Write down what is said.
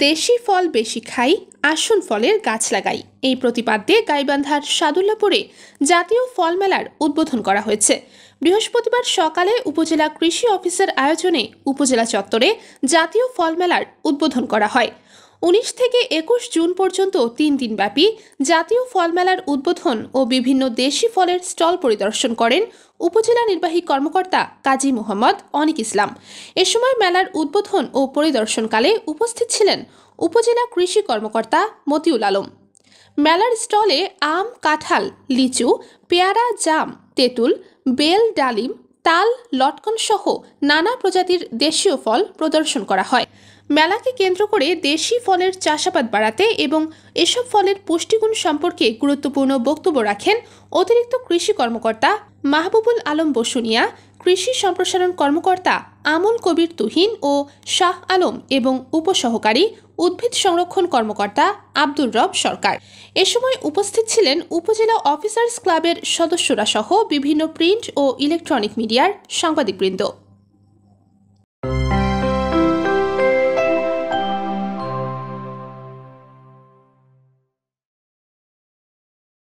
দেশি ফল বেশি খাই, আসন ফলের গাছ লাগাই, এই প্রতিপাদ্যে গাইবান্ধার সাদুল্লাপুরে জাতীয় ফল মেলার উদ্বোধন করা হয়েছে। বৃহস্পতিবার সকালে উপজেলা কৃষি অফিসের আয়োজনে উপজেলা চত্বরে জাতীয় ফল মেলার উদ্বোধন করা হয়। 19 থেকে 21 জুন পর্যন্ত 3 দিনব্যাপী জাতীয় ফল মেলার উদ্বোধন ও বিভিন্ন দেশি ফলের স্টল পরিদর্শন করেন উপজেলা নির্বাহী কর্মকর্তা কাজী মোহাম্মদ অনিক ইসলাম। এ সময় মেলার উদ্বোধন ও পরিদর্শনকালে উপস্থিত ছিলেন উপজেলা কৃষি কর্মকর্তা মতিউল আলম। মেলার স্টলে আম, কাঁঠাল, লিচু, পেয়ারা, জাম, তেঁতুল, বেল, ডালিম, তাল, লটকন সহ নানা প্রজাতির দেশীয় ফল প্রদর্শন করা হয়। মেলাকে কেন্দ্র করে দেশি ফলের চাষাবাদ বাড়াতে এবং এসব ফলের পুষ্টিগুণ সম্পর্কে গুরুত্বপূর্ণ বক্তব্য রাখেন অতিরিক্ত কৃষি কর্মকর্তা মাহবুবুল আলম বসুনিয়া, কৃষি সম্প্রসারণ কর্মকর্তা আমুল কবির তুহিন ও শাহ আলম এবং উপসহকারী উদ্ভিদ সংরক্ষণ কর্মকর্তা আব্দুর রব সরকার। এ সময় উপস্থিত ছিলেন উপজেলা অফিসার্স ক্লাবের সদস্যরা সহ বিভিন্ন প্রিন্ট ও ইলেকট্রনিক মিডিয়ার সাংবাদিকবৃন্দ।